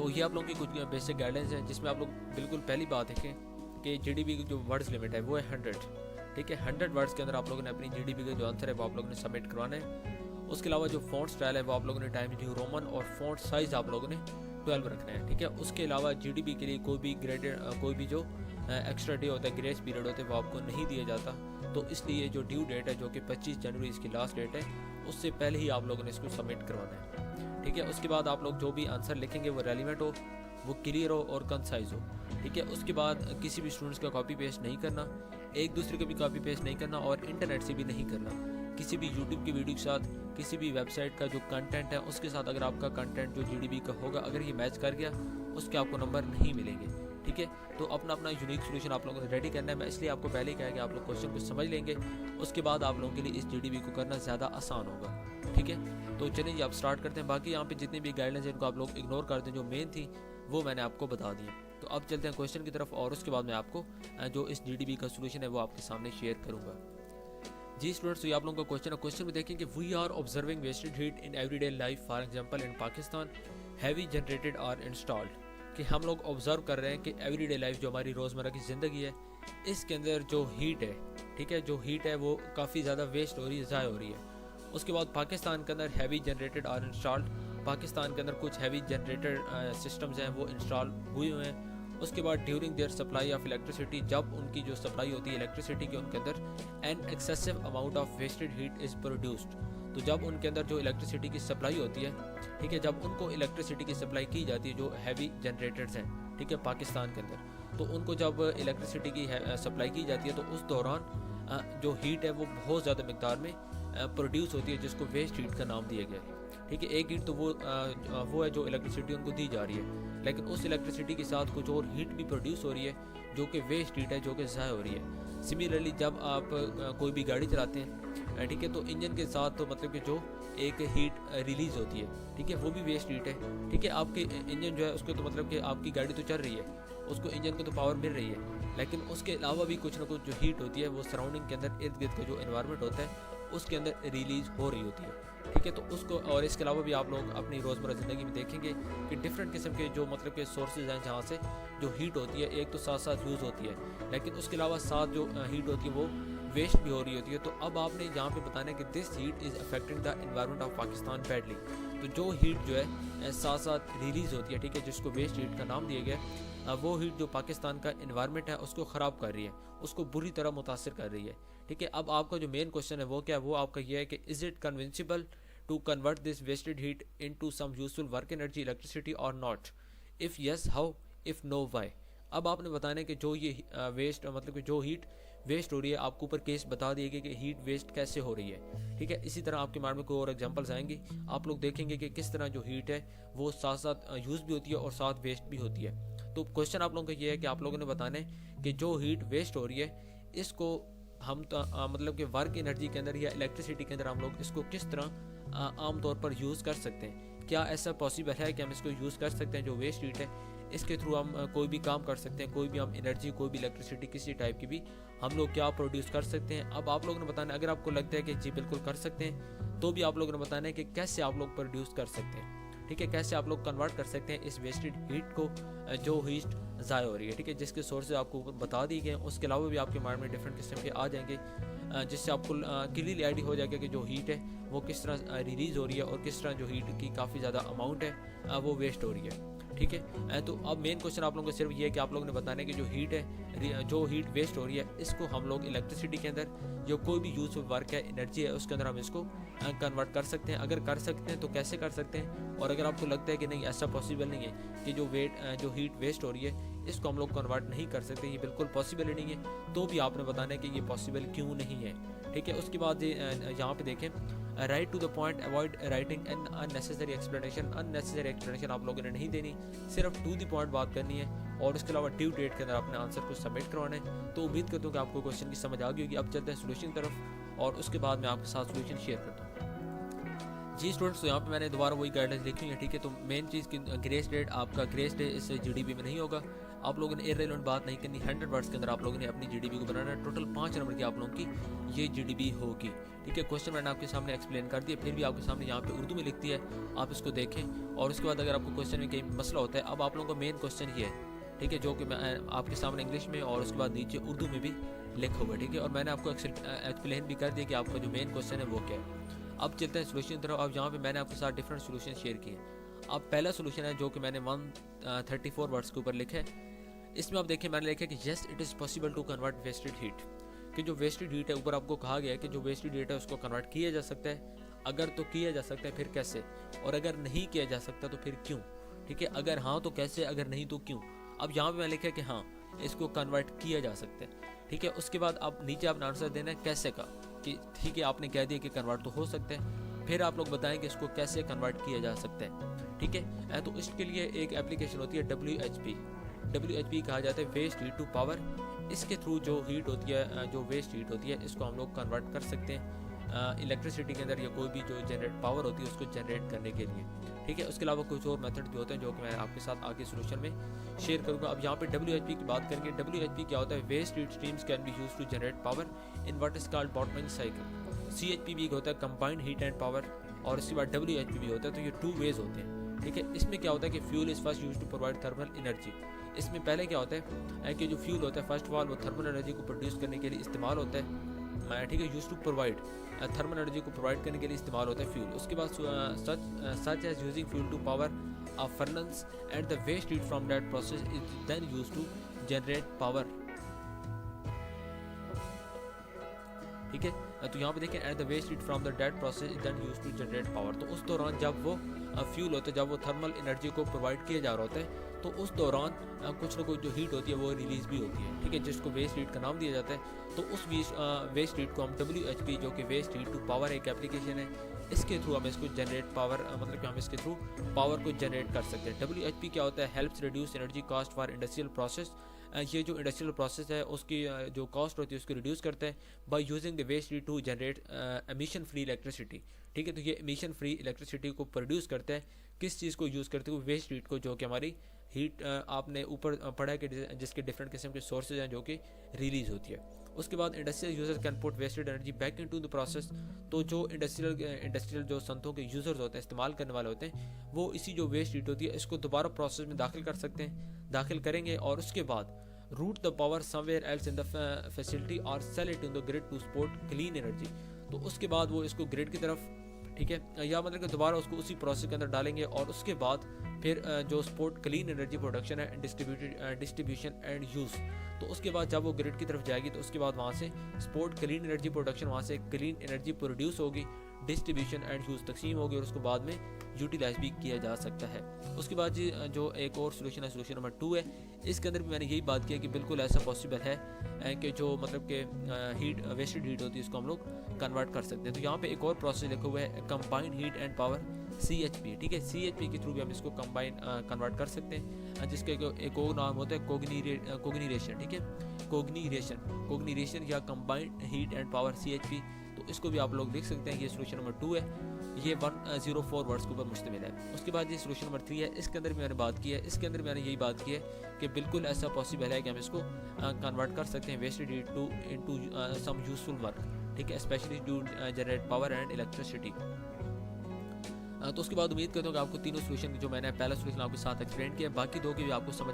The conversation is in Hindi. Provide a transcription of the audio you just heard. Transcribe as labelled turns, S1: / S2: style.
S1: तो ये आप लोगों की कुछ बेसिक गाइडलाइंस हैं, जिसमें आप लोग बिल्कुल पहली बात देखें कि जीडीपी की जो वर्ड्स लिमिट है वो है 100, ठीक है। 100 वर्ड्स के अंदर आप लोगों ने अपनी जीडीपी का जो आंसर है वो आप लोगों ने सबमिट करवाना है। उसके अलावा जो फॉन्ट स्टाइल है वो आप लोगों ने टाइम्स न्यू रोमन और फॉन्ट साइज़ आप लोगों ने 12 रखना है, ठीक है। उसके अलावा जीडीपी के लिए कोई भी ग्रेडेड कोई भी जो एक्स्ट्रा डे होता है, ग्रेस पीरियड होता है, वो आपको नहीं दिया जाता। तो इसलिए जो ड्यू डेट है जो कि 25 जनवरी इसकी लास्ट डेट है, उससे पहले ही आप लोगों ने इसको सबमिट करवाना है, ठीक है। उसके बाद आप लोग जो भी आंसर लिखेंगे वो रेलिवेंट हो, वो क्लियर हो और कंसाइज हो, ठीक है। उसके बाद किसी भी स्टूडेंट्स का कॉपी पेस्ट नहीं करना, एक दूसरे का भी कॉपी पेस्ट नहीं करना और इंटरनेट से भी नहीं करना। किसी भी यूट्यूब की वीडियो के साथ, किसी भी वेबसाइट का जो कंटेंट है उसके साथ अगर आपका कंटेंट जो जीडीपी का होगा अगर ये मैच कर गया, उसके आपको नंबर नहीं मिलेंगे, ठीक है। तो अपना अपना यूनिक सोल्यूशन आप लोगों को रेडी करना है। मैं इसलिए आपको पहले ही कहा कि आप लोग क्वेश्चन को समझ लेंगे, उसके बाद आप लोगों के लिए इस जीडीपी को करना ज़्यादा आसान होगा, ठीक है। तो चलिए आप स्टार्ट करते हैं। बाकी यहाँ पे जितनी भी गाइडलाइंस इनको आप लोग इग्नोर कर दें, जो मेन थी वो मैंने आपको बता दी। तो अब चलते हैं क्वेश्चन की तरफ और उसके बाद मैं आपको जो इस जीडीपी का सोल्यूशन है वो आपके सामने शेयर करूँगा। जी स्टूडेंट्स, तो ये आप लोगों का क्वेश्चन है। क्वेश्चन में देखें कि we are observing wasted heat in everyday life, for example in Pakistan heavy generated are installed, कि हम लोग ऑब्जर्व कर रहे हैं कि एवरीडे लाइफ जो हमारी रोज़मर्रा की ज़िंदगी है इसके अंदर जो हीट है, ठीक है, जो हीट है वो काफ़ी ज़्यादा वेस्ट हो रही है, ज़ाय हो रही है। उसके बाद पाकिस्तान के अंदर heavy generated are installed, Pakistan के अंदर कुछ हैवी जनरेटेड सिस्टम्स हैं वो इंस्टॉल हुए हुए हैं। उसके बाद during their supply of electricity, जब उनकी जो सप्लाई होती है इलेक्ट्रिसिटी की उनके अंदर an excessive amount of wasted heat is produced, तो जब उनके अंदर जो इलेक्ट्रिसिटी की सप्लाई होती है, ठीक है, जब उनको इलेक्ट्रिसिटी की सप्लाई की जाती है जो हैवी जनरेटर्स हैं, ठीक है, पाकिस्तान के अंदर, तो उनको जब इलेक्ट्रिसिटी की सप्लाई की जाती है तो उस दौरान जो हीट है वो बहुत ज़्यादा मकदार में प्रोड्यूस होती है, जिसको वेस्ट हीट का नाम दिया गया है, ठीक है। एक हीट तो वो है जो इलेक्ट्रिसिटी उनको दी जा रही है, लेकिन उस इलेक्ट्रिसिटी के साथ कुछ और हीट भी प्रोड्यूस हो रही है जो कि वेस्ट हीट है, जो कि ज़ाय हो रही है। सिमिलरली जब आप कोई भी गाड़ी चलाते हैं, ठीक है, तो इंजन के साथ तो मतलब कि जो एक हीट रिलीज़ होती है, ठीक है, वो भी वेस्ट हीट है, ठीक है। आपके इंजन जो है उसको तो मतलब कि आपकी गाड़ी तो चल रही है, उसको इंजन को तो पावर मिल रही है, लेकिन उसके अलावा भी कुछ ना कुछ जो हीट होती है वो सराउंडिंग के अंदर इर्द गिर्द का जो एनवायरनमेंट होता है उसके अंदर रिलीज़ हो रही होती है, ठीक है। तो उसको और इसके अलावा भी आप लोग अपनी रोज़मर्रा ज़िंदगी में देखेंगे कि डिफरेंट किस्म के जो मतलब के सोर्सेज हैं जहाँ से जो हीट होती है, एक तो साथ साथ यूज़ होती है, लेकिन उसके अलावा साथ जो हीट होती है वो वेस्ट भी हो रही होती है। तो अब आपने यहाँ पे बताना है कि this heat is affecting the environment of Pakistan badly, तो जो हीट जो है साथ साथ रिलीज़ होती है, ठीक है, जिसको वेस्ट हीट का नाम दिया गया, वो हीट जो पाकिस्तान का एनवायरनमेंट है उसको ख़राब कर रही है, उसको बुरी तरह मुतासर कर रही है, ठीक है। अब आपका जो मेन क्वेश्चन है वो क्या है, वो आपका ये है कि is it convincible to convert this wasted heat into some useful work energy electricity और not, if yes how, if no why. अब आपने बताना है कि जो ये वेस्ट मतलब कि जो हीट वेस्ट हो रही है, आपको ऊपर केस बता दिए गए कि हीट वेस्ट कैसे हो रही है, ठीक है। इसी तरह आपके माइंड में कोई और एग्जांपल्स आएंगे, आप लोग देखेंगे कि किस तरह जो हीट है वो साथ साथ यूज़ भी होती है और साथ वेस्ट भी होती है। तो क्वेश्चन आप लोगों का ये है कि आप लोगों ने बताना है कि जो हीट वेस्ट हो रही है इसको हम मतलब कि वर्क एनर्जी के अंदर या इलेक्ट्रिसिटी के अंदर हम लोग इसको किस तरह आम तौर पर यूज़ कर सकते हैं। क्या ऐसा पॉसिबल है कि हम इसको यूज़ कर सकते हैं, जो वेस्ट हीट है इसके थ्रू हम कोई भी काम कर सकते हैं, कोई भी हम एनर्जी, कोई भी इलेक्ट्रिसिटी किसी टाइप की भी हम लोग क्या प्रोड्यूस कर सकते हैं। अब आप लोगों ने बताना है, अगर आपको लगता है कि जी बिल्कुल कर सकते हैं, तो भी आप लोगों ने बताना है कि कैसे आप लोग प्रोड्यूस कर सकते हैं, ठीक है, कैसे आप लोग कन्वर्ट कर सकते हैं इस वेस्टेड हीट को जो हीट ज़ाय हो रही है, ठीक है, जिसके सोर्सेज आपको बता दिए गए। उसके अलावा भी आपके माइंड में डिफरेंट किस्म के आ जाएंगे, जिससे आपको क्लियरली आइडिया हो जाएगा कि जो हीट है वो किस तरह रिलीज़ हो रही है और किस तरह जो हीट की काफ़ी ज़्यादा अमाउंट है वो वेस्ट हो रही है, ठीक है। तो अब मेन क्वेश्चन आप लोगों को सिर्फ ये है कि आप लोगों ने बताना है कि जो हीट है, जो हीट वेस्ट हो रही है, इसको हम लोग इलेक्ट्रिसिटी के अंदर जो कोई भी यूजफुल वर्क है, एनर्जी है, उसके अंदर हम इसको कन्वर्ट कर सकते हैं। अगर कर सकते हैं तो कैसे कर सकते हैं, और अगर आपको लगता है कि नहीं ऐसा पॉसिबल नहीं है कि जो हीट वेस्ट हो रही है इसको हम लोग कन्वर्ट नहीं कर सकते, ये बिल्कुल पॉसिबल ही नहीं है, तो भी आपने बताना है कि ये पॉसिबल क्यों नहीं है, ठीक है। उसके बाद यहाँ पे देखें, right to the point, avoid writing an unnecessary explanation. Unnecessary explanation आप लोगों ने नहीं देनी, सिर्फ टू द पॉइंट बात करनी है, और उसके अलावा ड्यू डेट के अंदर अपने आंसर को सबमिट करवाना है। तो उम्मीद करता हूँ कि आपको क्वेश्चन की समझ आ गई होगी। अब चलते हैं सोल्यूशन की तरफ और उसके बाद मैं आपके साथ सोल्यूशन शेयर करता हूँ। जी स्टूडेंट्स, तो यहाँ पे मैंने दोबारा वही गाइडलाइंस लिखी है, ठीक है। तो मेन चीज़ की ग्रेस डेट, आपका ग्रेस डेट इस जीडीपी में नहीं होगा। आप लोगों ने इररिलेवेंट बात नहीं करनी, 100 वर्ड्स के अंदर आप लोगों ने अपनी जीडीपी को बनाना है। टोटल 5 नंबर की आप लोगों की ये जीडीपी होगी, ठीक है। क्वेश्चन मैंने आपके सामने एक्सप्लेन कर दिया, फिर भी आपके सामने यहाँ पे उर्दू में लिखती है, आप इसको देखें। और उसके बाद अगर आपको क्वेश्चन में कहीं मसला होता है, अब आप लोगों का मेन क्वेश्चन ये है, ठीक है, जो कि मैं आपके सामने इंग्लिश में और उसके बाद नीचे उर्दू में भी लिखा हुआ है, ठीक है। और मैंने आपको एक्सप्लेन भी कर दिया कि आपका जो मेन क्वेश्चन है वो क्या है। अब चलते हैं सोल्यूशन की तरफ। अब यहाँ पे मैंने आपके साथ डिफरेंट सोल्यूशन शेयर किए। अब पहला सोल्यूशन है जो कि मैंने 134 वर्ड्स के ऊपर लिखा है। इसमें आप देखिए मैंने लिखा है कि yes it is possible to convert wasted heat, कि जो वेस्टेड हीट है, ऊपर आपको कहा गया है कि जो वेस्टेड हीट है उसको कन्वर्ट किया जा सकता है। अगर तो किया जा सकता है फिर कैसे, और अगर नहीं किया जा सकता तो फिर क्यों, ठीक है। अगर हाँ तो कैसे, अगर नहीं तो क्यों। अब यहाँ पे मैंने लिखा है कि हाँ इसको कन्वर्ट किया जा सकता है, ठीक है। उसके बाद आप नीचे आपने आंसर देना है कैसे का, कि ठीक है आपने कह दिया कि कन्वर्ट तो हो सकता है, फिर आप लोग बताएं कि इसको कैसे कन्वर्ट किया जा सकता है, ठीक है। तो इसके लिए एक एप्लीकेशन होती है WHP कहा जाता है, वेस्ट हीट टू पावर। इसके थ्रू जो हीट होती है, जो वेस्ट हीट होती है, इसको हम लोग कन्वर्ट कर सकते हैं इलेक्ट्रिसिटी के अंदर, या कोई भी जो जनरेट पावर होती है उसको जनरेट करने के लिए, ठीक है। उसके अलावा कुछ और मेथड भी होते हैं जो कि मैं आपके साथ आगे सोल्यूशन में शेयर करूंगा। अब यहाँ पे WHP की बात करेंगे। WHP क्या होता है, waste heat streams can be used to generate power in what is called bottoming cycle. CHP भी होता है कंबाइंड हीट एंड पावर, और इसके बाद WHP भी होता है। तो ये 2 वेज होते हैं, ठीक है। इसमें क्या होता है कि fuel is first use to provide thermal energy. इसमें पहले क्या होता है कि जो फ्यूल होता है फर्स्ट ऑफ ऑल वो थर्मल एनर्जी को प्रोड्यूस करने के लिए इस्तेमाल होता है, ठीक है। Use to provide thermal energy को प्रोवाइड करने के लिए इस्तेमाल होता है फ्यूल। उसके बाद such as using fuel to power a furnace and the waste heat from that process is then use to generate power, ठीक है। तो यहाँ पे देखें at the waste heat from the dead process is then use to generate power. तो उस दौरान जब वो फ्यूल होता है, जब वो थर्मल एनर्जी को प्रोवाइड किया जा रहा होता है, तो उस दौरान कुछ ना कुछ जो हीट होती है वो रिलीज भी होती है, ठीक है, जिसको वेस्ट हीट का नाम दिया जाता है। तो उस वेस्ट हीट को हम WHP, जो कि वेस्ट हीट टू पावर एक एप्लीकेशन है, इसके थ्रू हम इसको जनरेट पावर, मतलब कि हम इसके थ्रू पावर को जनरेट कर सकते हैं। WHP क्या होता है, helps reduce energy cost for industrial process. ये जो इंडस्ट्रियल प्रोसेस है उसकी जो कॉस्ट होती है उसको रिड्यूस करता है by using the waste heat to generate emission free electricity, ठीक है। तो ये एमिशन फ्री इलेक्ट्रिसिटी को प्रोड्यूस करता है, किस चीज़ को यूज़ करते हुए, वेस्ट हीट को, जो कि हमारी हीट आपने ऊपर पढ़ा है कि जिसके डिफरेंट किस्म के सोर्सेज हैं जो कि रिलीज होती है। उसके बाद industrial user can put wasted energy back into the process. तो जो इंडस्ट्रियल जो संतों के यूजर्स होते हैं, इस्तेमाल करने वाले होते हैं, वो इसी जो वेस्ट हीट होती है इसको दोबारा प्रोसेस में दाखिल कर सकते हैं, दाखिल करेंगे, और उसके बाद route the power somewhere else in the facility और sell it in the grid to support clean energy. तो उसके बाद वो इसको ग्रिड की तरफ, ठीक है, या मतलब कि दोबारा उसको उसी प्रोसेस के अंदर डालेंगे, और उसके बाद फिर जो सपोर्ट क्लीन एनर्जी प्रोडक्शन है, डिस्ट्रीब्यूशन एंड यूज़, तो उसके बाद जब वो ग्रिड की तरफ जाएगी तो उसके बाद वहाँ से सपोर्ट क्लीन एनर्जी प्रोडक्शन, वहाँ से क्लीन एनर्जी प्रोड्यूस होगी, डिस्ट्रीब्यूशन एंड यूज़ तकसीम होगी, और उसको बाद में यूटिलाइज भी किया जा सकता है। उसके बाद जी जो एक और सोल्यूशन है, सोल्यूशन नंबर 2 है। इसके अंदर भी मैंने यही बात किया कि बिल्कुल ऐसा पॉसिबल है कि जो मतलब कि हीट, वेस्टेड हीट होती है, इसको हम लोग कन्वर्ट कर सकते हैं। तो यहाँ पे एक और प्रोसेस लिखा हुआ है combined heat and power, CHP, ठीक है। CHP के थ्रू भी हम इसको कन्वर्ट कर सकते हैं, जिसके एक और नाम होता है कोग्निरेशन, ठीक है, कोग्निरेशन या combined heat and power, CHP। तो इसको भी आप लोग लिख सकते हैं। ये सोल्यूशन नंबर 2 है, ये 104 वर्ड्स के ऊपर मुश्तमिल है। उसके बाद ये सोल्यूशन नंबर 3 है, इसके अंदर भी मैंने बात की है, इसके अंदर मैंने यही बात की है कि बिल्कुल ऐसा पॉसिबल है कि हम इसको कन्वर्ट कर सकते हैं wasted heat to into some useful work, ठीक है, specially to generate power and electricity. तो उसके बाद उम्मीद करता हूँ कि आपको तीनों सोल्यूशन जो मैंने पहला सोल्यूशन आपके साथ एक्सप्लेन किया, बाकी दो की भी आपको समझ